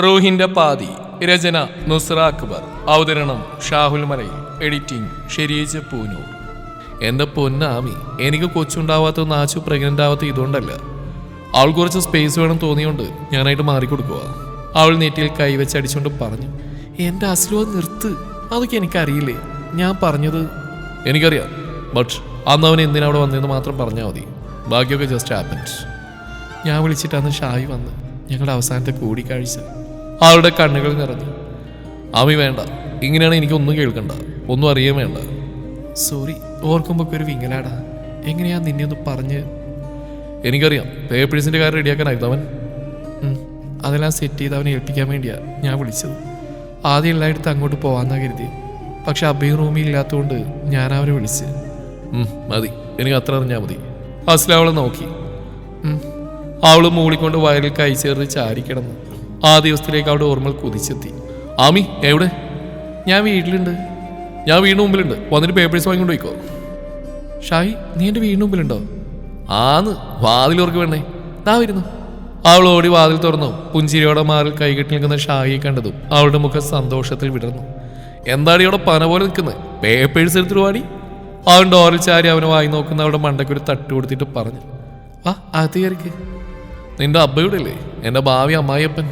റൂഹിന്റെ പാതി. രചന നുസ്ര അക്ബർ. അവതരണം ഷാഹുൽ മലയിൽ. എഡിറ്റിംഗ് ഷെരീജ് പൂനൂർ. എന്റെ പൊന്നാമി, എനിക്ക് കൊച്ചുണ്ടാവാത്ത നാച്ചു പ്രഗ്നന്റ് ആവാത്ത ഇതുകൊണ്ടല്ല. അവൾ കുറച്ച് സ്പേസ് വേണം തോന്നിയോണ്ട് ഞാനായിട്ട് മാറിക്കൊടുക്കുക. അവൾ നെറ്റിയിൽ കൈവച്ച് അടിച്ചുകൊണ്ട് പറഞ്ഞു, എന്റെ അസ്ലോ നിർത്ത്, അതൊക്കെ എനിക്കറിയില്ലേ. ഞാൻ പറഞ്ഞത് എനിക്കറിയാം, ബട്ട് അന്ന് അവൻ എന്തിനവിടെ വന്നതെന്ന് മാത്രം പറഞ്ഞാൽ മതി. ബാക്കിയൊക്കെ ജസ്റ്റ് ഹാപ്പൻസ്. ഞാൻ വിളിച്ചിട്ടാണ് ഷായി വന്ന് ഞങ്ങളുടെ അവസാനത്തെ കൂടിക്കാഴ്ച. അവളുടെ കണ്ണുകൾ നിറഞ്ഞു. ആമി വേണ്ട, ഇങ്ങനെയാണ് എനിക്കൊന്നും കേൾക്കണ്ട, ഒന്നും അറിയാൻ വേണ്ട. സോറി, ഓർക്കുമ്പോൾ ഒരു വിങ്ങലാടാ. എങ്ങനെയാ നിന്നെ ഒന്ന് പറഞ്ഞ്? എനിക്കറിയാം, പേപ്പേഴ്സിൻ്റെ കാര്യം റെഡിയാക്കാനായിരുന്നു അവൻ. അതെല്ലാം സെറ്റ് ചെയ്ത് അവനെ ഏൽപ്പിക്കാൻ വേണ്ടിയാണ് ഞാൻ വിളിച്ചത്. ആദ്യം എല്ലായിടത്തും അങ്ങോട്ട് പോകാമെന്നാണ് കരുതി. പക്ഷെ അബ്ബയും റൂമിൽ ഇല്ലാത്തതുകൊണ്ട് ഞാൻ അവനെ വിളിച്ച്. മതി, എനിക്ക് അത്ര അറിഞ്ഞാൽ മതി. അസ്ല അവളെ നോക്കി. അവള് മൂളിക്കൊണ്ട് വയലിൽ കൈ ചേർത്ത് ചാരിക്കിടന്നു. ആ ദിവസത്തിലേക്ക് അവളുടെ ഓർമ്മകൾ കുതിച്ചെത്തി. ആമി എവിടെ? ഞാൻ വീട്ടിലുണ്ട്. ഞാൻ വീടിന് മുമ്പിലുണ്ട്, വന്നിട്ട് പേപ്പേഴ്സ് വാങ്ങിക്കൊണ്ട് പോയിക്കോ. ഷായി, നീ എൻ്റെ വീടിന് മുമ്പിലുണ്ടോ? ആന്ന്, വാതിലോർക്ക് വേണേ, നാ വരുന്നു. അവൾ ഓടി വാതിൽ തുറന്നു. പുഞ്ചിരിയോടെ മാറിൽ കൈകെട്ടി നിൽക്കുന്ന ഷായിയെ കണ്ടതും അവളുടെ മുഖം സന്തോഷത്തിൽ വിടർന്നു. എന്താടി അവിടെ പന പോലെ നിൽക്കുന്നത്? പേപ്പേഴ്സ് എടുത്തിട്ട് വാടി. അവൻ ഡോറിൽ ചാരി അവനെ വായി നോക്കുന്ന അവളുടെ മണ്ടയ്ക്കൊരു തട്ട് കൊടുത്തിട്ട് പറഞ്ഞു, ആ അകത്ത് കയറിക്ക്. നിന്റെ അബ്ബയുടെ അല്ലേ? എൻ്റെ ഭാവി അമ്മായിയപ്പൻ.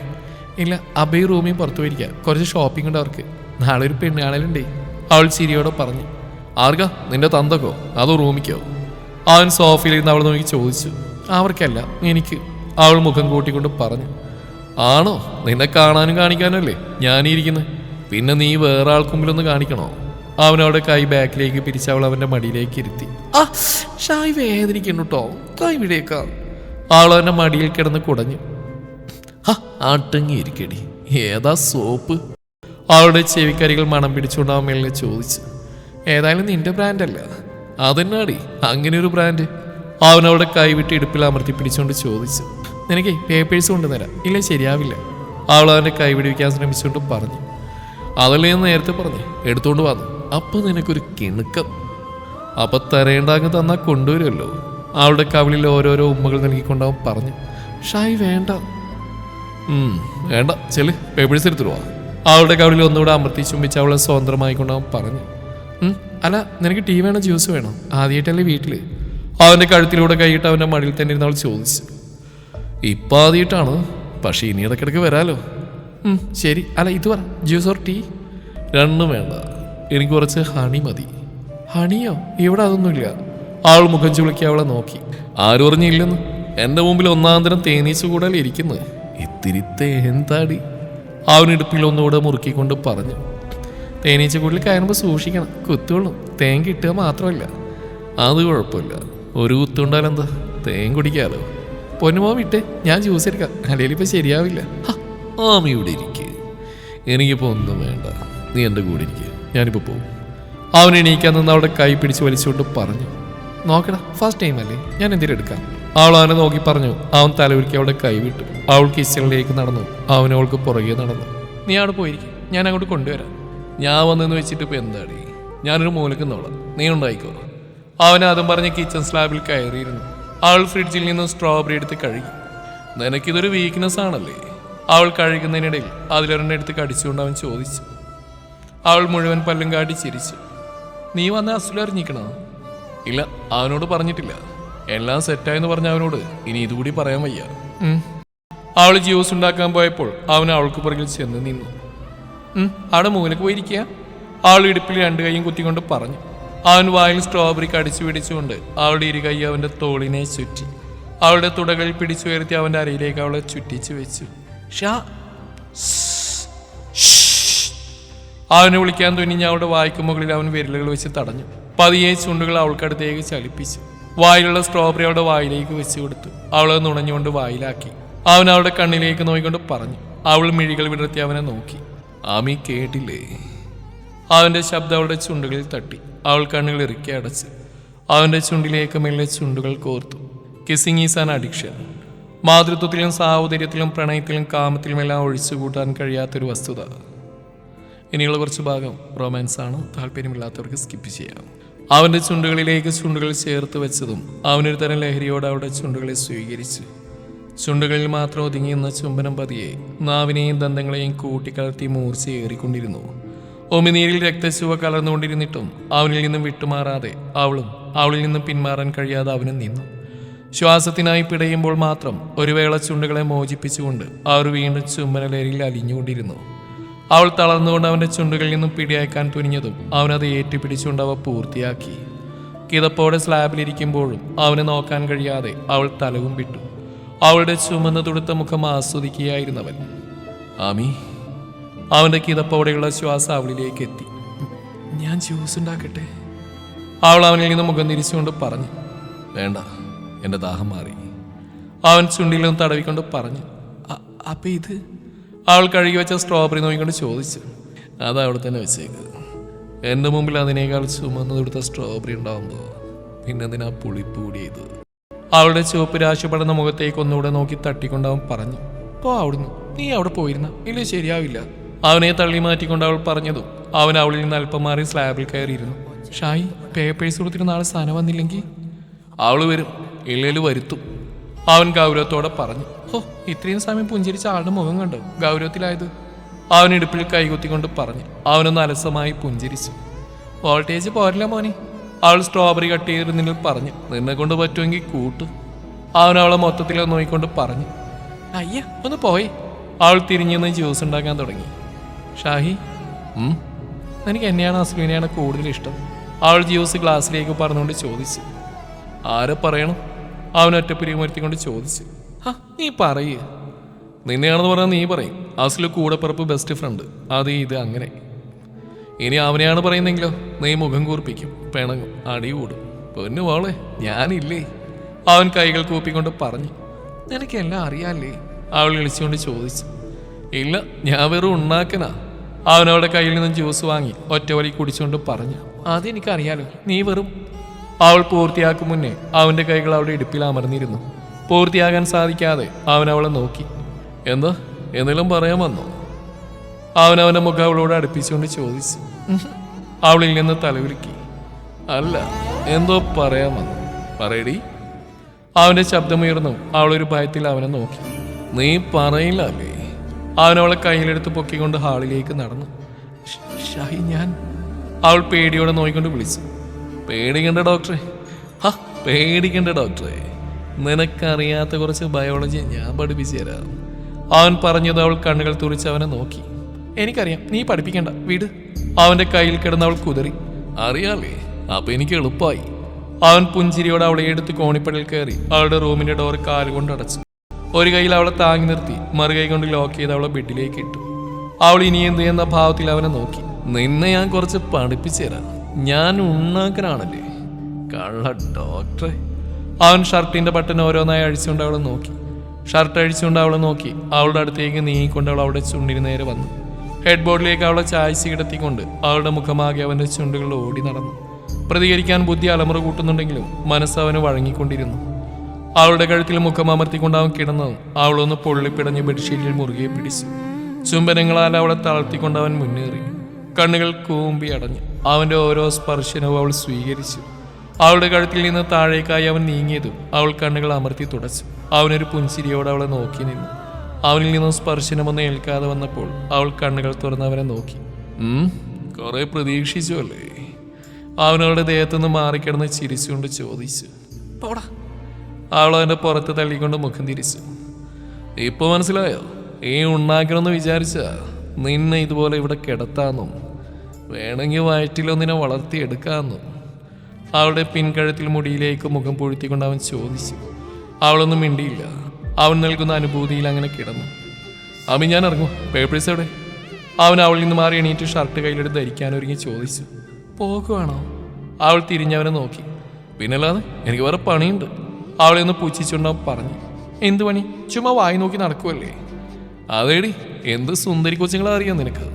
ഇല്ല, അബ്ബയി റൂമിൽ പുറത്തു പോയിരിക്കുക, കുറച്ച് ഷോപ്പിംഗ് ഉണ്ട് അവർക്ക്. നാളെ ഒരു പെണ്ണാണലുണ്ടേ. അവൾ ചിരിയോടെ പറഞ്ഞു. ആർക്കാ? നിന്റെ തന്തക്കോ അതോ റൂമിക്കോ? അവൻ സോഫയിലിരുന്ന് അവൾ നോക്കി ചോദിച്ചു. അവർക്കല്ല, എനിക്ക്. അവൾ മുഖം കൂട്ടിക്കൊണ്ട് പറഞ്ഞു. ആണോ? നിന്നെ കാണാനും കാണിക്കാനും അല്ലേ ഞാനിരിക്കുന്നത്? പിന്നെ നീ വേറെ ആൾക്കുമ്പിലൊന്ന് കാണിക്കണോ? അവനവിടെ കൈ ബാക്കിലേക്ക് പിരിച്ച് അവൾ അവൻ്റെ മടിയിലേക്ക് ഇരുത്തി. ആ ഷായി വേദനിക്കുന്നു കേട്ടോ, കൈ വിടേക്കാം. അവൾ അവൻ്റെ മടിയിൽ കിടന്ന് കുടഞ്ഞു. ആട്ടങ്ങിയിരിക്കടി, ഏതാ സോപ്പ്? അവളുടെ ചെവിക്കരികൾ മണം പിടിച്ചുകൊണ്ട് അവൻ മേളിൽ ചോദിച്ചു. ഏതായാലും നിന്റെ ബ്രാൻഡല്ല. അതെന്നാടി അങ്ങനെ ഒരു ബ്രാൻഡ്? അവനവളുടെ കൈ വിട്ട് ഇടുപ്പിൽ അമർത്തി പിടിച്ചുകൊണ്ട് ചോദിച്ചു. നിനക്ക് പേപ്പേഴ്സ് കൊണ്ടുതരാം, ഇല്ല ശരിയാവില്ല. അവൾ അവൻ്റെ കൈ പിടിക്കാൻ ശ്രമിച്ചുകൊണ്ട് പറഞ്ഞു. അതല്ലേ ഞാൻ നേരത്തെ പറഞ്ഞു, എടുത്തുകൊണ്ട് വന്നു. അപ്പം നിനക്കൊരു കിണുക്കം. അപ്പം തരേണ്ടാങ്ങ് തന്നാൽ കൊണ്ടുവരുമല്ലോ. അവളുടെ കവിളിൽ ഓരോരോ ഉമ്മകൾ നൽകിക്കൊണ്ട് അവൻ പറഞ്ഞു. ഷായി വേണ്ട. വേണ്ട, ചെല്, പേപ്പേഴ്സ് എടുത്തിടുവാ. അവളുടെ കവിളിൽ ഒന്നുകൂടെ അമർത്തി ചുംബിച്ച് അവളെ സ്വതന്ത്രമായിക്കൊണ്ട് അവൻ പറഞ്ഞു. അല്ല, നിനക്ക് ടീ വേണോ ജ്യൂസ് വേണോ? ആദ്യമായിട്ടല്ലേ വീട്ടിൽ? അവൻ്റെ കഴുത്തിലൂടെ കൈയിട്ട് അവൻ്റെ മടിയിൽ തന്നെ ഇരുന്ന് അവൾ ചോദിച്ചു. ഇപ്പം ആദ്യമായിട്ടാണ്, പക്ഷേ ഇനി ഇടയ്ക്കിടയ്ക്ക് വരാലോ. ശരി, അല്ല ഇത് പറ, ജ്യൂസ് ഓർ ടീ? രണ്ടും വേണ്ട, എനിക്ക് കുറച്ച് ഹണി മതി. ഹണിയോ? ഇവിടെ അതൊന്നുമില്ല. അവൾ മുഖം ചുളുക്കി അവളെ നോക്കി. ആരും അറിഞ്ഞില്ലെന്ന്. എൻ്റെ മുമ്പിൽ ഒന്നാന്തരം തേനീച്ച കൂടാൽ ഇരിക്കുന്നത്. ഇത്തിരി തേൻ താടി. അവനിടുപ്പിൽ ഒന്നുകൂടെ മുറുക്കിക്കൊണ്ട് പറഞ്ഞു. തേനീച്ച കൂടുതൽ കയറുമ്പോൾ സൂക്ഷിക്കണം, കുത്തുകൊള്ളും. തേൻ കിട്ടുക മാത്രമല്ല. അത് കുഴപ്പമില്ല, ഒരു കുത്തുണ്ടാലെന്താ, തേൻ കുടിക്കാലോ. പൊന്നുമോ വിട്ടേ, ഞാൻ ജ്യൂസ് എടുക്കാം, അല്ലെങ്കിൽ ഇപ്പം ശരിയാവില്ല. ആമി ഇവിടെ ഇരിക്കുക, എനിക്കിപ്പോൾ ഒന്നും വേണ്ട. നീ എൻ്റെ കൂടെ ഇരിക്കുക, ഞാനിപ്പോൾ പോകും. അവൻ എണീക്കാൻ നിന്ന് അവിടെ കൈ പിടിച്ച് വലിച്ചുകൊണ്ട് പറഞ്ഞു. നോക്കടാ, ഫസ്റ്റ് ടൈം അല്ലേ, ഞാൻ എന്തെങ്കിലും എടുക്കാം. അവൾ അവനെ നോക്കി പറഞ്ഞു. അവൻ തലവിളിക്ക് അവളുടെ കൈ വിട്ടു. അവൾ കിച്ചണിലേക്ക് നടന്നു. അവനവൾക്ക് പുറകെ നടന്നു. നീ അവിടെ പോയിരിക്കും, ഞാൻ അങ്ങോട്ട് കൊണ്ടുവരാം. ഞാൻ വന്നെന്ന് വെച്ചിട്ട് ഇപ്പം എന്താടി? ഞാനൊരു മൂലക്കുന്നോളാം, നീ ഉണ്ടായിക്കോ. അവൻ അതും പറഞ്ഞ് കിച്ചൺ സ്ലാബിൽ കയറിയിരുന്നു. അവൾ ഫ്രിഡ്ജിൽ നിന്ന് സ്ട്രോബെറി എടുത്ത് കഴുകി. നിനക്കിതൊരു വീക്ക്നെസ് ആണല്ലേ? അവൾ കഴുകുന്നതിനിടയിൽ അതിലൊരെണ്ണം എടുത്ത് കടിച്ചുകൊണ്ട് അവൻ ചോദിച്ചു. അവൾ മുഴുവൻ പല്ലും കാട്ടി ചിരിച്ചു. നീ വന്ന അസുല അറിഞ്ഞിക്കണോ? ഇല്ല, അവനോട് പറഞ്ഞിട്ടില്ല. എല്ലാം സെറ്റായെന്ന് പറഞ്ഞ അവനോട് ഇനി ഇതുകൂടി പറയാൻ വയ്യ. അവൾ ജ്യൂസ് ഉണ്ടാക്കാൻ പോയപ്പോൾ അവൻ അവൾക്ക് പുറകിൽ ചെന്ന് നിന്നു. അവിടെ മൂലക്ക് പോയിരിക്കുക. അവൾ ഇടുപ്പിൽ രണ്ടു കൈയും കുത്തിക്കൊണ്ട് പറഞ്ഞു. അവൻ വായിൽ സ്ട്രോബെറി കടിച്ചു പിടിച്ചുകൊണ്ട് അവളുടെ ഇരു കൈ അവൻ്റെ തോളിനെ ചുറ്റി അവളുടെ തുടകളിൽ പിടിച്ചുയർത്തി അവൻ്റെ അരയിലേക്ക് അവളെ ചുറ്റിച്ചു വെച്ചു. അവനെ വിളിക്കാൻ തുനിഞ്ഞ അവളുടെ വായ്ക്ക് മുകളിൽ അവൻ വിരലുകൾ വെച്ച് തടഞ്ഞു. പതിയെ ചുണ്ടുകൾ അവൾക്കടുത്തേക്ക് ചലിപ്പിച്ചു. വായിലുള്ള സ്ട്രോബെറി അവളുടെ വായിലേക്ക് വെച്ച് കൊടുത്തു. അവളെ നുണഞ്ഞുകൊണ്ട് വായിലാക്കി. അവൻ അവളുടെ കണ്ണിലേക്ക് നോക്കിക്കൊണ്ട് പറഞ്ഞു. അവൾ മിഴികൾ വിടർത്തി അവനെ നോക്കി. ആമി കേട്ടില്ലേ? അവൻ്റെ ശബ്ദം അവളുടെ ചുണ്ടുകളിൽ തട്ടി. അവൾ കണ്ണുകൾ ഇറുക്കി അടച്ച് അവൻ്റെ ചുണ്ടിലേക്ക് മെല്ലെ ചുണ്ടുകൾ കോർത്തു. Kissing is an addiction. മാതൃത്വത്തിലും സാഹോദര്യത്തിലും പ്രണയത്തിലും കാമത്തിലുമെല്ലാം ഒഴിച്ചു കൂട്ടാൻ കഴിയാത്തൊരു വസ്തുത. ഇനിയുള്ള കുറച്ച് ഭാഗം റൊമാൻസാണ്, താല്പര്യമില്ലാത്തവർക്ക് സ്കിപ്പ് ചെയ്യാം. അവൻ്റെ ചുണ്ടുകളിലേക്ക് ചുണ്ടുകൾ ചേർത്ത് വെച്ചതും അവനൊരു തരം ലഹരിയോടെ അവളുടെ ചുണ്ടുകളെ സ്വീകരിച്ചു. ചുണ്ടുകളിൽ മാത്രം ഒതുങ്ങിയെന്ന ചുംബനം പതിയെ നാവിനെയും ദന്തങ്ങളെയും കൂട്ടിക്കലർത്തി മൂർച്ചയേറിക്കൊണ്ടിരുന്നു. ഒമിനീരിൽ രക്തശുവ കലർന്നുകൊണ്ടിരുന്നിട്ടും അവനിൽ നിന്നും വിട്ടുമാറാതെ അവളിൽ നിന്നും പിന്മാറാൻ കഴിയാതെ അവനും നിന്നു. ശ്വാസത്തിനായി പിടയുമ്പോൾ മാത്രം ഒരു വേള ചുണ്ടുകളെ മോചിപ്പിച്ചുകൊണ്ട് അവർ വീണ്ടും ചുംബനലേരിൽ അലിഞ്ഞുകൊണ്ടിരുന്നു. അവൾ തളർന്നുകൊണ്ട് അവൻ്റെ ചുണ്ടുകളിൽ നിന്നും പിടിയയക്കാൻ തുനിഞ്ഞതും അവനത് ഏറ്റുപിടിച്ചുകൊണ്ട് അവ പൂർത്തിയാക്കി. കിതപ്പോടെ സ്ലാബിലിരിക്കുമ്പോഴും അവനെ നോക്കാൻ കഴിയാതെ അവൾ തലവും വിട്ടു. അവളുടെ ചുമന്ന് തുടുത്ത മുഖം ആസ്വദിക്കുകയായിരുന്നവൻ. ആമി. അവൻ്റെ കിതപ്പോടെയുള്ള ശ്വാസം അവളിലേക്ക് എത്തി. ഞാൻ ജ്യൂസ് ഉണ്ടാക്കട്ടെ? അവൾ അവനിൽ നിന്ന് മുഖം തിരിച്ചുകൊണ്ട് പറഞ്ഞു. വേണ്ട, എൻ്റെ ദാഹം മാറി. അവൻ ചുണ്ടിലും തടവിക്കൊണ്ട് പറഞ്ഞു. അപ്പം ഇത്? അവൾ കഴുകി വെച്ച സ്ട്രോബെറി നോക്കിക്കൊണ്ട് ചോദിച്ചു. അത് അവിടെ തന്നെ വെച്ചേക്ക്. എൻ്റെ മുമ്പിൽ അതിനേക്കാൾ ചുമന്ന് തൊടുത്ത സ്ട്രോബെറി ഉണ്ടാവുമ്പോൾ പിന്നെന്തിനാ പുളിപ്പ് കൂടിയത്? അവളുടെ ചുവപ്പ് രാശിപ്പെടുന്ന മുഖത്തേക്ക് ഒന്നുകൂടെ നോക്കി തട്ടിക്കൊണ്ട് അവൻ പറഞ്ഞു. പോ അവിടുന്ന്, നീ അവിടെ പോയിരുന്ന ഇല്ല ശരിയാവില്ല. അവനെ തള്ളി മാറ്റിക്കൊണ്ട് അവൾ പറഞ്ഞതും അവൻ അവളിൽ നിന്ന് അല്പം മാറി സ്ലാബിൽ കയറിയിരുന്നു. ഷായി, പേപ്പേഴ്സ് കൊടുത്തിട്ട് നാളെ സാധനം വന്നില്ലെങ്കിൽ? അവൾ വരും, ഇല്ലേല് വരുത്തും, അവൻ ഗൗരവത്തോടെ പറഞ്ഞു. ഓ, ഇത്രയും സമയം പുഞ്ചിരിച്ച ആളുടെ മുഖം കണ്ടോ ഗൗരവത്തിലായത്? അവൻ ഇടുപ്പിൽ കൈകുത്തിക്കൊണ്ട് പറഞ്ഞു. അവനൊന്ന് അലസമായി പുഞ്ചിരിച്ചു. വോൾട്ടേജ് പോരില്ല മോനെ, അവൾ സ്ട്രോബെറി കട്ട് ചെയ്തിരുന്നിൽ പറഞ്ഞു. നിന്നെ കൊണ്ട് പറ്റുമെങ്കിൽ കൂട്ട്, അവൻ അവളെ മൊത്തത്തിൽ നോക്കിക്കൊണ്ട് പറഞ്ഞു. അയ്യ, ഒന്ന് പോയി. അവൾ തിരിഞ്ഞെന്ന് ജ്യൂസ് ഉണ്ടാക്കാൻ തുടങ്ങി. ഷാഹി, എനിക്ക് എന്നെയാണ് അസ്ലുവിനെയാണ് കൂടുതൽ ഇഷ്ടം? അവൾ ജ്യൂസ് ഗ്ലാസ്സിലേക്ക് പറഞ്ഞുകൊണ്ട് ചോദിച്ചു. ആരെ പറയണം? അവൻ ഒറ്റപ്പിരിമരുത്തിക്കൊണ്ട് ചോദിച്ചു. നീ പറയേ. നിന്നെയാണെന്ന് പറഞ്ഞാൽ നീ പറയും. അസ്ലു കൂടെപ്പിറപ്പ് ബെസ്റ്റ് ഫ്രണ്ട്, അത് ഇത് അങ്ങനെ. ഇനി അവനെയാണ് പറയുന്നെങ്കിലോ നീ മുഖം കൂർപ്പിക്കും, പിണങ്ങും, അടി കൂടും. പൊന്നു മോളെ, ഞാനില്ലേ? അവൻ കൈകൾ കൂപ്പിക്കൊണ്ട് പറഞ്ഞു. നിനക്കെല്ലാം അറിയാല്ലേ? അവൾ വിളിച്ചുകൊണ്ട് ചോദിച്ചു. ഇല്ല, ഞാൻ വെറും ഉണ്ടാക്കനാ. അവൻ അവളുടെ കയ്യിൽ നിന്നും ജ്യൂസ് വാങ്ങി ഒറ്റവലി കുടിച്ചുകൊണ്ട് പറഞ്ഞു. അതെനിക്കറിയാലോ, നീ വെറും. അവൾ പൂർത്തിയാക്കും മുന്നേ അവൻ്റെ കൈകൾ അവളുടെ ഇടുപ്പിൽ അമർന്നിരുന്നു. പൂർത്തിയാകാൻ സാധിക്കാതെ അവൻ അവളെ നോക്കി. എന്താ എന്തെങ്കിലും പറയാൻ വന്നോ? അവൻ അവൻ്റെ മുഖം അവളോട് അടുപ്പിച്ചുകൊണ്ട് ചോദിച്ചു. അവളിൽ നിന്ന് തലവിലുക്കി. അല്ല, എന്തോ പറയാൻ വന്നു, പറയടി. അവൻ്റെ ശബ്ദമുയർന്നു. അവളൊരു ഭയത്തിൽ അവനെ നോക്കി. നീ പറയില്ല അല്ലേ? അവൻ അവളെ കയ്യിലെടുത്ത് പൊക്കിക്കൊണ്ട് ഹാളിലേക്ക് നടന്നു. ഷാഹി, ഞാൻ. അവൾ പേടിയോടെ നോക്കിക്കൊണ്ട് വിളിച്ചു. പേടിക്കണ്ട ഡോക്ടറെ. പേടിക്കണ്ട ഡോക്ടറെ, നിനക്കറിയാത്ത കുറച്ച് ബയോളജി ഞാൻ പഠിപ്പിച്ചു തരാം. അവൻ പറഞ്ഞത് അവൾ കണ്ണുകൾ തുറിച്ച് അവനെ നോക്കി. എനിക്കറിയാം, നീ പഠിപ്പിക്കണ്ട, വീട്. അവൻ്റെ കയ്യിൽ കിടന്ന് അവൾ കുതറി. അറിയാലേ, അപ്പൊ എനിക്ക് എളുപ്പമായി. അവൻ പുഞ്ചിരിയോടെ അവളെ എടുത്ത് കോണിപ്പടിൽ കയറി അവളുടെ റൂമിന്റെ ഡോർ കാലുകൊണ്ട് അടച്ചു. ഒരു കൈയിൽ അവളെ താങ്ങി നിർത്തി മറുകൈ കൊണ്ട് ലോക്ക് ചെയ്ത് അവളെ ബെഡിലേക്ക് ഇട്ടു. അവൾ ഇനി എന്ത് എന്ന ഭാവത്തിൽ അവനെ നോക്കി. നിന്നെ ഞാൻ കുറച്ച് പഠിപ്പിച്ചു തരാം, ഞാൻ ഉണ്ണാക്കനാണല്ലേ. കള്ള ഡോക്ടറെ. അവൻ ഷർട്ടിന്റെ ബട്ടൺ ഓരോന്നായി അഴിച്ചുകൊണ്ട് അവളെ നോക്കി. ഷർട്ട് അഴിച്ചുകൊണ്ട് അവളെ നോക്കി അവളുടെ അടുത്തേക്ക് നീങ്ങിക്കൊണ്ട് അവൾ അവളുടെ ചുണ്ടിന് നേരെ വന്നു. ഹെഡ് ബോർഡിലേക്ക് അവളെ ചായച്ച് കിടത്തിക്കൊണ്ട് അവളുടെ മുഖമാകെ അവൻ്റെ ചുണ്ടുകൾ ഓടി നടന്നു. പ്രതികരിക്കാൻ ബുദ്ധി അലമുറ കൂട്ടുന്നുണ്ടെങ്കിലും മനസ്സ് അവന് വഴങ്ങിക്കൊണ്ടിരുന്നു. അവളുടെ കഴുത്തിൽ മുഖം അമർത്തിക്കൊണ്ട് അവൻ കിടന്നതും അവളൊന്ന് പൊള്ളിപ്പിടഞ്ഞ് ബെഡ്ഷീറ്റിൽ മുറുകെ പിടിച്ചു. ചുംബനങ്ങളാൽ അവളെ തളർത്തിക്കൊണ്ട് അവൻ മുന്നേറി. കണ്ണുകൾ കൂമ്പി അടഞ്ഞു. അവൻ്റെ ഓരോ സ്പർശനവും അവൾ സ്വീകരിച്ചു. അവളുടെ കഴുത്തിൽ നിന്ന് താഴേക്കായി അവൻ നീങ്ങിയതും അവൾ കണ്ണുകൾ അമർത്തി തുടച്ചു. അവനൊരു പുഞ്ചിരിയോടെ അവളെ നോക്കി നിന്നു. അവനിൽ നിന്നും സ്പർശനമൊന്നും ഏൽക്കാതെ വന്നപ്പോൾ അവൾ കണ്ണുകൾ തുറന്ന് അവനെ നോക്കി. കുറെ പ്രതീക്ഷിച്ചു അല്ലേ? അവനവളുടെ ദേഹത്തുനിന്ന് മാറിക്കിടന്ന് ചിരിച്ചുകൊണ്ട് ചോദിച്ചു. പോടാ. അവൾ അവൻ്റെ പുറത്ത് തള്ളിക്കൊണ്ട് മുഖം തിരിച്ചു. ഇപ്പൊ മനസ്സിലായോ? ഈ ഉണ്ടാക്കണമെന്ന് വിചാരിച്ച നിന്നെ ഇതുപോലെ ഇവിടെ കിടത്താന്നും വേണമെങ്കിൽ വയറ്റിലൊന്നിനെ വളർത്തിയെടുക്കാമെന്നും. അവളുടെ പിൻകഴുത്തിൽ മുടിയിലേക്ക് മുഖം പൊഴുത്തിക്കൊണ്ട് അവൻ ചോദിച്ചു. അവളൊന്നും മിണ്ടിയില്ല. അവൻ നൽകുന്ന അനുഭൂതിയിൽ അങ്ങനെ കിടന്നു. അമ്മ, ഞാൻ ഇറങ്ങും, പേപ്പേഴ്സ് എവിടെ? അവൻ അവളിൽ നിന്ന് മാറി എണീറ്റ് ഷർട്ട് കയ്യിലെടുത്ത് ധരിക്കാനൊരുങ്ങി ചോദിച്ചു. പോകുവാണോ? അവൾ തിരിഞ്ഞവനെ നോക്കി. പിന്നല്ലാതെ, എനിക്ക് വേറെ പണിയുണ്ട്. അവളെ ഒന്ന് പുച്ഛിച്ചുണ്ടാവും പറഞ്ഞു. എന്ത് പണി? ചുമ്മാ വായി നോക്കി നടക്കുമല്ലേ? അതേടി, എന്ത് സുന്ദരി കൊച്ചുങ്ങളെ അറിയാം നിനക്ക്.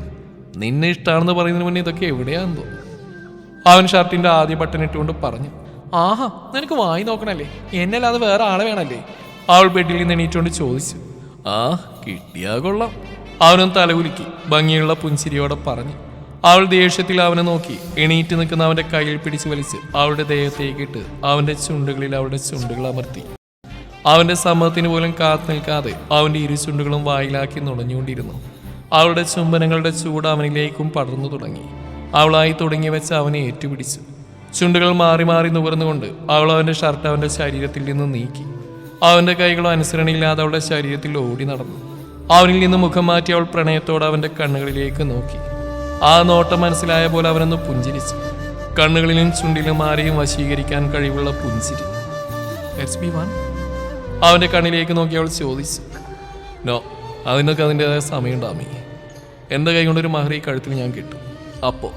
നിന്നെ ഇഷ്ടമാണെന്ന് പറയുന്നതിന് മുന്നേ ഇതൊക്കെ എവിടെയാണെന്ന് തോന്നുന്നു. അവൻ ഷർട്ടിന്റെ ആദ്യ ബട്ടൺ ഇട്ടുകൊണ്ട് പറഞ്ഞു. ആഹാ, നിനക്ക് വായി നോക്കണല്ലേ, എന്നല്ലാതെ വേറെ ആളെ വേണല്ലേ? അവൾ ബെഡിൽ നിന്ന് എണീറ്റുകൊണ്ട് ചോദിച്ചു. കിട്ടിയാ കൊള്ളാം. അവനൊന്ന് തലകുലുക്കി ഭംഗിയുള്ള പുഞ്ചിരിയോടെ പറഞ്ഞു. അവൾ ദേഷ്യത്തിൽ അവനെ നോക്കി എണീറ്റ് നിൽക്കുന്ന അവന്റെ കയ്യിൽ പിടിച്ചു വലിച്ച് അവളുടെ ദേഹത്തേക്കിട്ട് അവന്റെ ചുണ്ടുകളിൽ അവളുടെ ചുണ്ടുകൾ അമർത്തി. അവന്റെ സമ്മതത്തിന് പോലും കാത്തു നിൽക്കാതെ അവന്റെ ഇരുചുണ്ടുകളും വായിലാക്കി നുണഞ്ഞുകൊണ്ടിരുന്നു. അവളുടെ ചുംബനങ്ങളുടെ ചൂട് അവനിലേക്കും പടർന്നു തുടങ്ങി. അവളായി തുടങ്ങി വെച്ച് അവനെ ഏറ്റുപിടിച്ചു. ചുണ്ടുകൾ മാറി മാറി നുകർന്നുകൊണ്ട് അവൾ അവന്റെ ഷർട്ട് അവന്റെ ശരീരത്തിൽ നിന്ന് നീക്കി. അവന്റെ കൈകൾ അനുസരണയില്ലാതെ അവളുടെ ശരീരത്തിൽ ഓടി നടന്നു. അവനിൽ നിന്ന് മുഖം മാറ്റി അവൾ പ്രണയത്തോടെ അവന്റെ കണ്ണുകളിലേക്ക് നോക്കി. ആ നോട്ടം മനസ്സിലായ പോലെ അവനൊന്ന് പുഞ്ചിരിച്ചു. കണ്ണുകളിലും ചുണ്ടിലും ആരെയും വശീകരിക്കാൻ കഴിവുള്ള പുഞ്ചിരി. Let's be one. അവന്റെ കണ്ണിലേക്ക് നോക്കി അവൾ ചോദിച്ചു. നോ, അതിനൊക്കെ അതിൻ്റെതായ സമയമുണ്ടാമി. എൻ്റെ കൈ കൊണ്ടൊരു മഹറി കഴുത്തിൽ ഞാൻ കിട്ടും. അപ്പോൾ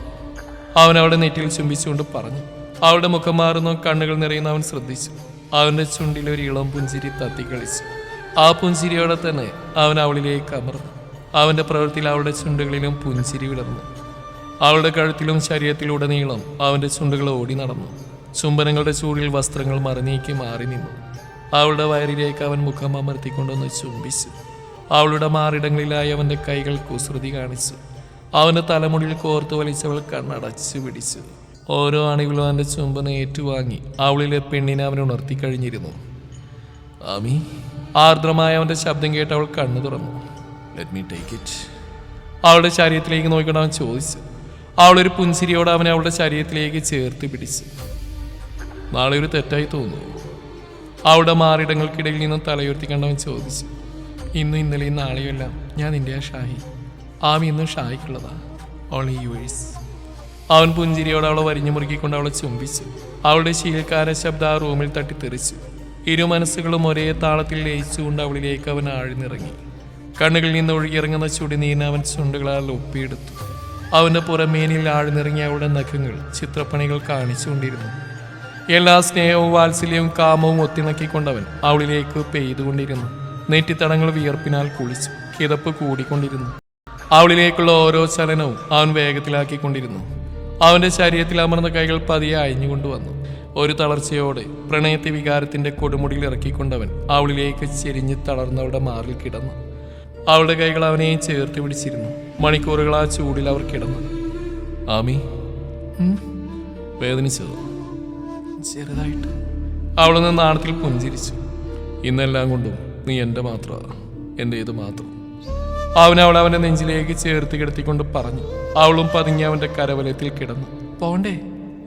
അവൻ അവളുടെ നെറ്റിയിൽ ചുംബിച്ചുകൊണ്ട് പറഞ്ഞു. അവളുടെ മുഖം മാറുന്ന കണ്ണുകൾ നിറയുന്ന അവൻ ശ്രദ്ധിച്ചു. അവന്റെ ചുണ്ടിൽ ഒരു ഇളം പുഞ്ചിരി തത്തിക്കളിച്ചു. ആ പുഞ്ചിരിയോടെ തന്നെ അവൻ അവളിലേക്ക് അമർന്നു. അവന്റെ പ്രവൃത്തിയിൽ അവളുടെ ചുണ്ടുകളിലും പുഞ്ചിരി വിടർന്നു. അവളുടെ കഴുത്തിലും ശരീരത്തിലുടനീളം അവന്റെ ചുണ്ടുകൾ ഓടി നടന്നു. ചുംബനങ്ങളുടെ ചൂടിൽ വസ്ത്രങ്ങൾ മറിനീക്കി മാറി നിന്നു. അവളുടെ വയറിലേക്ക് അവൻ മുഖം അമർത്തിക്കൊണ്ടൊന്ന് ചുംബിച്ചു. അവളുടെ മാറിടങ്ങളിലായി അവന്റെ കൈകൾ കുസൃതി കാണിച്ചു. അവന്റെ തലമുടിയിൽ കോർത്തു വലിച്ചവൾ കണ്ണടച്ചു പിടിച്ചു. ഓരോ അണികളും അവന്റെ ചുംബനം ഏറ്റുവാങ്ങി അവളിലെ പെണ്ണിനെ അവൻ ഉണർത്തി കഴിഞ്ഞിരുന്നു. ആമി, ആർദ്രമായ അവന്റെ ശബ്ദം കേട്ട് അവൾ കണ്ണു തുറന്നു. Let me take it. അവളുടെ ശരീരത്തിലേക്ക് നോക്കിക്കൊണ്ട് അവൻ ചോദിച്ചു. അവളൊരു പുഞ്ചിരിയോടെ അവനെ അവളുടെ ശരീരത്തിലേക്ക് ചേർത്ത് പിടിച്ചു. നാളെ ഒരു തെറ്റായി തോന്നുന്നു. അവളുടെ മാറിടങ്ങൾക്കിടയിൽ നിന്നും തലയുയർത്തി കണ്ടവൻ ചോദിച്ചു. ഇന്നും ഇന്നലെയും നാളെയുമെല്ലാം ഞാൻ നിന്റെ ഷാഹി. ആമി ഇന്നും ഷാഹിക്കുള്ളതാ. Only yours. അവൻ പുഞ്ചിരിയോടെ അവളെ വരിഞ്ഞു മുറുക്കിക്കൊണ്ട് അവളെ ചുംബിച്ചു. അവളുടെ ശീലക്കാര ശബ്ദം ആ റൂമിൽ തട്ടിത്തെറിച്ചു. ഇരു മനസ്സുകളും ഒരേ താളത്തിൽ ലയിച്ചുകൊണ്ട് അവളിലേക്ക് അവൻ ആഴ്ന്നിറങ്ങി. കണ്ണുകളിൽ നിന്ന് ഒഴുകിയിറങ്ങുന്ന ചുടിനീരിനെ അവൻ ചുണ്ടുകളാൽ ഒപ്പിയെടുത്തു. അവന്റെ പുറമേനിൽ ആഴ്ന്നിറങ്ങിയ അവളുടെ നഖങ്ങൾ ചിത്രപ്പണികൾ കാണിച്ചുകൊണ്ടിരുന്നു. എല്ലാ സ്നേഹവും വാത്സല്യവും കാമവും ഒത്തിണക്കിക്കൊണ്ടവൻ അവളിലേക്ക് പെയ്തുകൊണ്ടിരുന്നു. നെറ്റിത്തടങ്ങൾ വിയർപ്പിനാൽ കുളിച്ചു. കിതപ്പ് കൂടിക്കൊണ്ടിരുന്നു. അവളിലേക്കുള്ള ഓരോ ചലനവും അവൻ വേഗത്തിലാക്കിക്കൊണ്ടിരുന്നു. അവന്റെ ശരീരത്തിൽ അമർന്ന കൈകൾ പതിയെ അയഞ്ഞുകൊണ്ടുവന്നു. ഒരു തളർച്ചയോടെ പ്രണയത്തെ വികാരത്തിന്റെ കൊടുമുടിയിൽ ഇറക്കിക്കൊണ്ടവൻ അവളിലേക്ക് ചെരിഞ്ഞ് തളർന്നവളുടെ മാറിൽ കിടന്നു. അവളുടെ കൈകൾ അവനെയും ചേർത്ത് പിടിച്ചിരുന്നു. മണിക്കൂറുകൾ ആ ചൂടിൽ അവർ കിടന്നു. ആമി, വേദനിച്ചതോ? ചെറുതായിട്ട്. അവളൊന്ന് നാണത്തിൽ പുഞ്ചിരിച്ചു. ഇന്നെല്ലാം കൊണ്ടും നീ എൻ്റെ മാത്രമാണ്, എൻ്റെ ഇത് മാത്രം. അവൻ അവന്റെ നെഞ്ചിലേക്ക് ചേർത്ത് കിടത്തിക്കൊണ്ട് പറഞ്ഞു. അവളും പതുങ്ങി അവന്റെ കരവലയത്തിൽ കിടന്നു. പോണ്ടേ?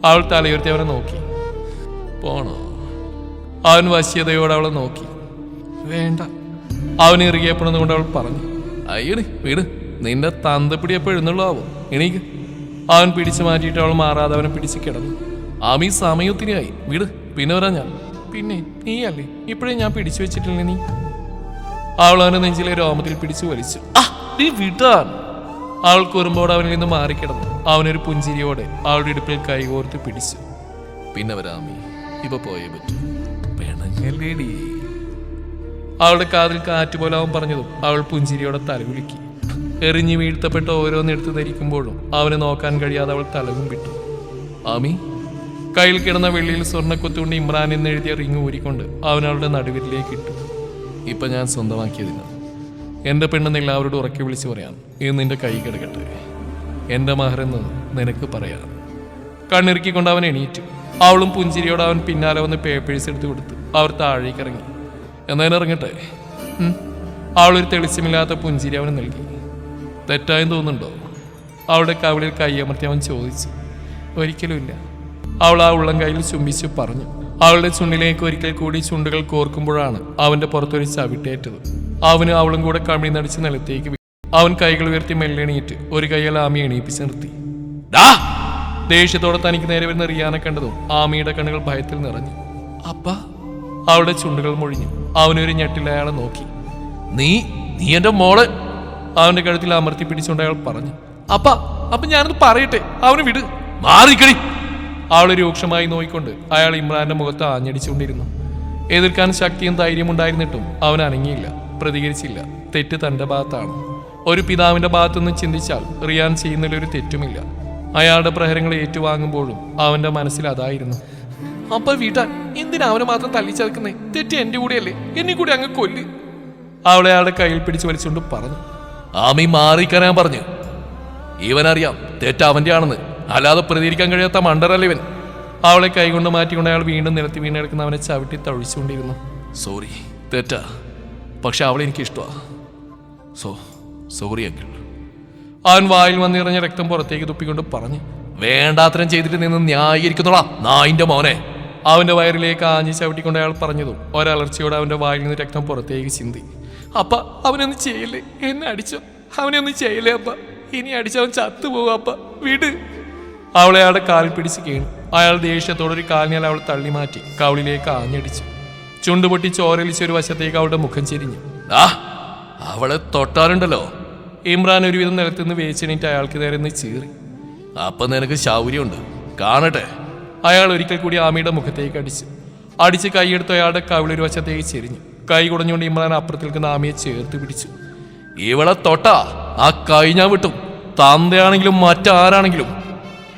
അവൾ തലയുയർത്തി അവനെ നോക്കി. പോണോ? അവൻ വശ്യതയോടെ അവളെ നോക്കി. വേണ്ട. അവൻ ഇറുകിയപ്പെടുന്നതുകൊണ്ട് അവൾ പറഞ്ഞു. അയ്യടി വീട്, നിന്റെ തന്തപ്പിടി എപ്പോൾ എഴുന്നള്ളാവും. എണീക്ക്. അവൻ പിടിച്ചു മാറ്റിയിട്ട് അവൾ മാറാതെ അവനെ പിടിച്ച് കിടന്നു. ആമി, സമയത്തിനായി വീട്. പിന്നെ വരാൻ ഞാൻ. പിന്നെ നീയല്ലേ ഇപ്പോഴേ ഞാൻ പിടിച്ചു വെച്ചിട്ടില്ല. നീ. അവൾ അവന്റെ നെഞ്ചിലെ രോമത്തിൽ പിടിച്ചു വലിച്ചു. നീ വിടാൻ. അവൾ കുറുമ്പോടെ അവനിൽ നിന്ന് മാറിക്കിടന്നു. അവനൊരു പുഞ്ചിരിയോടെ അവളുടെ ഇടുപ്പിൽ കൈകോർത്ത് പിടിച്ചു. പിന്നെ വരാമി, ഇപ്പൊ പോയേ പറ്റൂ. പെണങ്ങല്ലേടി. അവളുടെ കാതിൽ കാറ്റുപോലെ അവൻ പറഞ്ഞതും അവൾ പുഞ്ചിരിയോടെ തലകുലുക്കി. എറിഞ്ഞു വീഴ്ത്തപ്പെട്ട ഓരോന്നെടുത്ത് ധരിക്കുമ്പോഴും അവനെ നോക്കാൻ കഴിയാതെ അവൾ തലവും വിട്ടു. ആമി. കയ്യിൽ കിടന്ന വെള്ളിയിൽ സ്വർണ്ണക്കൊത്തുകൊണ്ട് ഇമ്രാൻ എന്നെഴുതിയ റിങ് ഊരിക്കൊണ്ട് അവനവളുടെ നടുവിലേക്ക് ഇട്ടു. ഇപ്പൊ ഞാൻ സ്വന്തമാക്കിയതിന് എൻ്റെ പെണ്ണെന്ന് എല്ലാവരോടും ഉറക്കി വിളിച്ചു പറയാൻ ഇത് നിന്റെ കൈ കിടക്കട്ടെ. എൻ്റെ മഹറെന്ന് നിനക്ക് പറയാം. കണ്ണിറുക്കിക്കൊണ്ട് അവൻ എണീറ്റു. അവളും പുഞ്ചിരിയോടെ അവൻ പിന്നാലെ വന്ന് പേപ്പേഴ്സ് എടുത്ത് കൊടുത്തു. അവർ താഴേക്ക് ഇറങ്ങി. എന്നാലും ഇറങ്ങട്ടെ. അവളൊരു തെളിച്ചമില്ലാത്ത പുഞ്ചിരി അവന് നൽകി. തെറ്റായെന്ന് തോന്നുന്നുണ്ടോ? അവളുടെ കവിളിൽ കൈയമർത്തി അവൻ ചോദിച്ചു. ഒരിക്കലുമില്ല. അവൾ ആ ഉള്ളം കയ്യിൽ ചുംബിച്ചു പറഞ്ഞു. അവളുടെ ചുണ്ടിലേക്ക് ഒരിക്കൽ കൂടി ചുണ്ടുകൾ കോർക്കുമ്പോഴാണ് അവന്റെ പുറത്തൊരു ചവിട്ടേറ്റത്. അവന് അവളും കൂടെ കമിഴി നടിച്ച് നിലത്തേക്ക് വീണു. അവൻ കൈകൾ ഉയർത്തി മെല്ലെണീറ്റ് ഒരു കൈയാൽ ആമി എണീപ്പിച്ച് നിർത്തി. ദേഷ്യത്തോടെ തനിക്ക് നേരെ വരുന്ന റിയാനെ കണ്ടതും ആമിയുടെ കണ്ണുകൾ ഭയത്തിൽ നിറഞ്ഞു. അപ്പ. അവളുടെ ചുണ്ടുകൾ മൊഴിഞ്ഞു. അവനൊരു ഞെട്ടിൽ അയാളെ നോക്കി. നീ എന്റെ മോളെ. അവന്റെ കഴുത്തിൽ അമർത്തി പിടിച്ചുകൊണ്ട് അയാൾ പറഞ്ഞു. അപ്പ ഞാനത് പറയട്ടെ. അവന് വിട്. മാറിക്കടി. അവളെ രൂക്ഷമായി നോയിക്കൊണ്ട് അയാൾ ഇമ്രാന്റെ മുഖത്ത് ആഞ്ഞടിച്ചുകൊണ്ടിരുന്നു. എതിർക്കാൻ ശക്തിയും ധൈര്യം ഉണ്ടായിരുന്നിട്ടും അവൻ അനങ്ങിയില്ല, പ്രതികരിച്ചില്ല. തെറ്റ് തന്റെ ഭാഗത്താണ്. ഒരു പിതാവിന്റെ ഭാഗത്തുനിന്ന് ചിന്തിച്ചാൽ റിയാൻ ചെയ്യുന്നതിലൊരു തെറ്റുമില്ല. അയാളുടെ പ്രഹരങ്ങൾ ഏറ്റുവാങ്ങുമ്പോഴും അവന്റെ മനസ്സിൽ അതായിരുന്നു. അപ്പ വീട്ടാൻ എന്തിനാ അവനെ മാത്രം തള്ളിച്ചേർക്കുന്നേ? തെറ്റ് എന്റെ കൂടെയല്ലേ? എന്നെ കൂടി അങ്ങ് കൊല്ല്. അവളെ അയാളുടെ കയ്യിൽ പിടിച്ചു വലിച്ചുകൊണ്ട് പറഞ്ഞു. ആമി, മാറിക്കരാൻ പറഞ്ഞു. ഇവനറിയാം തെറ്റ് അവന്റെ ആണെന്ന്. അല്ലാതെ പ്രതികരിക്കാൻ കഴിയാത്ത മണ്ടറല്ല ഇവൻ. അവളെ കൈകൊണ്ട് മാറ്റിക്കൊണ്ട് അയാൾ വീണ്ടും നിലത്തി വീണെടുക്കുന്ന അവനെ ചവിട്ടി തഴിച്ചുകൊണ്ടിരുന്നു. സോറി, തെറ്റാ. പക്ഷെ അവളെ എനിക്ക് ഇഷ്ടമാണ്. Sorry uncle. അവൻ വായിൽ വന്നിറങ്ങിയ രക്തം പുറത്തേക്ക് തുപ്പിക്കൊണ്ട് പറഞ്ഞു. വേണ്ടാത്തരം ചെയ്തിട്ട് നിന്ന് ന്യായീകരിക്കുന്നോളാ നായിന്റെ മോനെ. അവന്റെ വയറിലേക്ക് ആഞ്ഞു ചവിട്ടിക്കൊണ്ട് അയാൾ പറഞ്ഞതും ഒരലർച്ചയോടെ അവന്റെ വായിൽ നിന്ന് രക്തം പുറത്തേക്ക് ചിന്തി. അപ്പ അവനൊന്നും ചെയ്യല്ലേ, എന്നെ അടിച്ചോ, അവനെ ഒന്നും ചെയ്യല്ലേ അപ്പ, ഇനി അടിച്ചവൻ ചത്തുപോകും അപ്പ, വിട്. അവളെ അയാളുടെ കാലിൽ പിടിച്ച് വീണു. അയാൾ ദേഷ്യത്തോടൊരു കാലിനാൽ അവൾ തള്ളി മാറ്റി കവിളിലേക്ക് ആഞ്ഞടിച്ചു. ചുണ്ടുപൊട്ടി ചോരലിച്ച ഒരു വശത്തേക്ക് അവളുടെ മുഖം ചെരിഞ്ഞു. അവളെ തൊട്ടാറുണ്ടല്ലോ. ഇമ്രാൻ ഒരുവിധം നിലത്തുനിന്ന് വേച്ചെണീറ്റ് അയാൾക്ക് നേരെ നിന്ന് ചീറി. അപ്പൊ നിനക്ക് ശൗര്യമുണ്ട്, കാണട്ടെ. അയാൾ ഒരിക്കൽ കൂടി ആമിയുടെ മുഖത്തേക്ക് അടിച്ച് കൈയെടുത്ത് അയാളുടെ കവിളൊരു വശത്തേക്ക് ചെരിഞ്ഞു. കൈ കുടഞ്ഞുകൊണ്ട് ഇമ്രാൻ അപ്പുറത്ത് നിൽക്കുന്ന ആമിയെ ചേർത്ത് പിടിച്ചു. ഇവളെ തൊട്ടാ ആ കൈ ഞാൻ വിട്ടും, തന്തയാണെങ്കിലും മറ്റാരാണെങ്കിലും.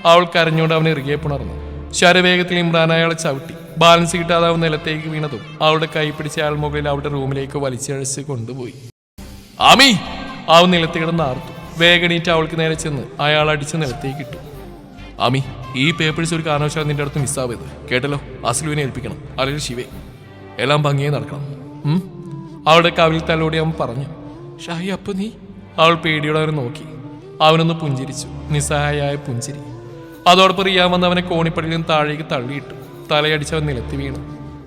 അവൾ കരഞ്ഞുകൊണ്ട് അവനെ ഇറുകെ പുണർന്നു. ശരവേഗത്തിൽ ഇമ്രാൻ അയാളെ ചവിട്ടി. ബാലൻസ് കിട്ടാതെ അവൻ നിലത്തേക്ക് വീണതും അവളുടെ കൈ പിടിച്ച് അയാൾ മുകളിൽ അവളുടെ റൂമിലേക്ക് വലിച്ചഴച്ച് കൊണ്ടുപോയി. ആമി! അവൻ നിലത്ത് കിടന്ന് ആർത്തു. വേഗണീറ്റ് അവൾക്ക് നേരെ ചെന്ന് അയാൾ അടിച്ച് നിലത്തേക്ക് ഇട്ടു. ആമി, ഈ പേപ്പേഴ്സ് ഒരു കാരണവശാലും നിന്റെ അടുത്ത് മിസ്സാവരുത്, കേട്ടല്ലോ. അസ്ലുവിനെ ഏൽപ്പിക്കണം, അല്ലെങ്കിൽ ശിവേ. എല്ലാം ഭംഗിയെ നടക്കണം. അവളുടെ കവിളിൽ തലോടി അവൻ പറഞ്ഞു. ഷാഹി, അപ്പൊ നീ? അവൾ പേടിയോടെ അവനെ നോക്കി. അവനൊന്ന് പുഞ്ചിരിച്ചു, നിസ്സഹായായ പുഞ്ചിരി. അതോടൊപ്പം റിയാൻ വന്ന് അവനെ കോണിപ്പടിയിൽ നിന്ന് താഴേക്ക് തള്ളിയിട്ടു. തലയടിച്ചവൻ നിലത്ത് വീണു.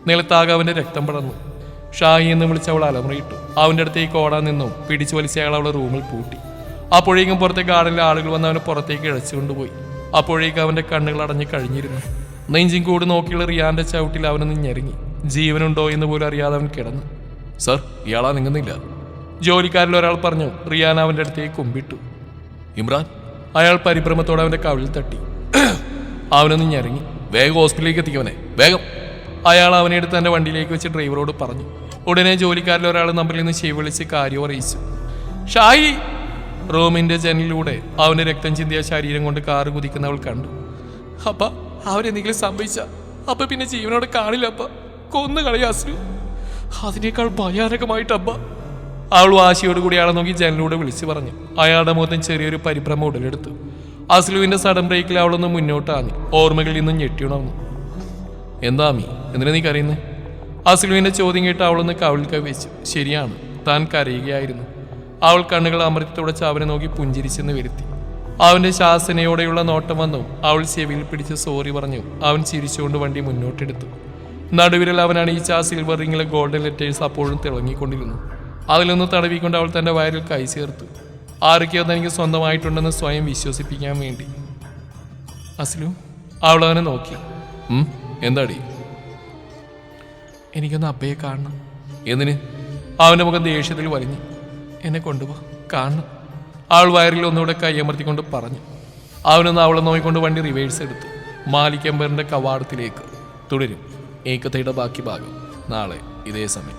നിലത്താകെ അവന്റെ രക്തം പടർന്നു. ഷാഹി എന്ന് വിളിച്ച് അവൾ അലമുറയിട്ടു. അവന്റെ അടുത്തേക്ക് ഓടാൻ നിന്നും പിടിച്ചു വലിച്ച് അയാൾ അവളെ റൂമിൽ പൂട്ടി. അപ്പോഴേക്കും പുറത്തെ ഗാർഡനിലെ ആളുകൾ വന്ന് അവനെ പുറത്തേക്ക് ഇഴച്ചുകൊണ്ടുപോയി. അപ്പോഴേക്കും അവന്റെ കണ്ണുകൾ അടഞ്ഞു കഴിഞ്ഞിരുന്നു. നെഞ്ചിൻ കൂടി നോക്കിയുള്ള റിയാന്റെ ചവിട്ടിൽ അവനൊന്ന് ഞെരുങ്ങി. ജീവനുണ്ടോ എന്ന് പോലും അറിയാതെ അവൻ കിടന്നു. സർ, ഇയാളാ നിങ്ങുന്നില്ല, ജോലിക്കാരിൽ ഒരാൾ പറഞ്ഞു. റിയാൻ അവന്റെ അടുത്തേക്ക് കുമ്പിട്ടു. ഇമ്രാൻ? അയാൾ പരിഭ്രമത്തോടെ അവന്റെ കവിളിൽ തട്ടി. അവനൊന്ന് ഞെരുങ്ങി. വേഗം ഹോസ്പിറ്റലിലേക്ക് എത്തിക്കവനെ, വേഗം. അയാൾ അവനെ എടുത്ത് തന്റെ വണ്ടിയിലേക്ക് വെച്ച് ഡ്രൈവറോട് പറഞ്ഞു. ഉടനെ ജോലിക്കാരിൽ ഒരാൾ നമ്പറിൽ നിന്ന് ചെവി വിളിച്ച് കാര്യം അറിയിച്ചു. ഷായി! റൂമിന്റെ ജനലിലൂടെ അവന്റെ രക്തം ചിന്തിയ ശരീരം കൊണ്ട് കാറ് കുതിക്കുന്നവൾ കണ്ടു. അപ്പ അവരെന്തെങ്കിലും സംഭവിച്ച അപ്പ പിന്നെ ജീവനോടെ കാണില്ല അപ്പ, കൊന്നു കളയ അസ്ലു, അതിനേക്കാൾ ഭയാനകമായിട്ട് അപ്പ. അവൾ വാശിയോടുകൂടി അയാളെ നോക്കി ജനലിലൂടെ വിളിച്ചു പറഞ്ഞു. അയാളുടെ മുഖത്തും ചെറിയൊരു പരിഭ്രമം ഉടലെടുത്തു. അസ്ലുവിന്റെ സഡൻ ബ്രേക്കിൽ അവളൊന്ന് മുന്നോട്ടാഞ്ഞു. ഓർമ്മകളിൽ നിന്നും ഞെട്ടിയുണർന്നു. എന്താ അമ്മി, എന്തിനാ നീ കരയുന്നത്? അസ്ലുവിന്റെ ചോദ്യം കേട്ട് അവളൊന്ന് കവിളിൽ കവിച്ചു. ശരിയാണ്, താൻ കരയുകയായിരുന്നു. അവൾ കണ്ണുകൾ അമൃത്തി തുടച്ച് അവനെ നോക്കി പുഞ്ചിരിച്ചെന്ന് വരുത്തി. അവന്റെ ശാസനയോടെയുള്ള നോട്ടം വന്നു. അവൾ ചെവിയിൽ പിടിച്ച് സോറി പറഞ്ഞു. അവൻ ചിരിച്ചുകൊണ്ട് വണ്ടി മുന്നോട്ടെടുത്തു. നടുവിരൽ അവൻ അണിയിച്ച ആ സിൽവർ റിങ്ങിലെ ഗോൾഡൻ ലെറ്റേഴ്സ് അപ്പോഴും തിളങ്ങിക്കൊണ്ടിരുന്നു. അതിലൊന്ന് തടവിക്കൊണ്ട് അവൾ തന്റെ വയറിൽ കൈ ചേർത്തു. ആരൊക്കെയോ തനിക്ക് സ്വന്തമായിട്ടുണ്ടെന്ന് സ്വയം വിശ്വസിപ്പിക്കാൻ വേണ്ടി. അസ്ലു, അവൾ അവനെ നോക്കി. എന്താടി? എനിക്കൊന്ന് അബ്ബയെ കാണണം. എന്തിന്? അവന്റെ മുഖം ദേഷ്യത്തിൽ വലിഞ്ഞു. എന്നെ കൊണ്ടുപോ, കാണണം. അവൾ വയറിൽ ഒന്നുകൂടെ കൈയമർത്തിക്കൊണ്ട് പറഞ്ഞു. അവനൊന്ന് അവളെ നോക്കിക്കൊണ്ട് വണ്ടി റിവേഴ്സ് എടുത്തു. മാലിക് എംബറിന്റെ കവാടത്തിലേക്ക്. തുടരും ഈ കഥയുടെ ബാക്കി ഭാഗം നാളെ ഇതേ സമയം.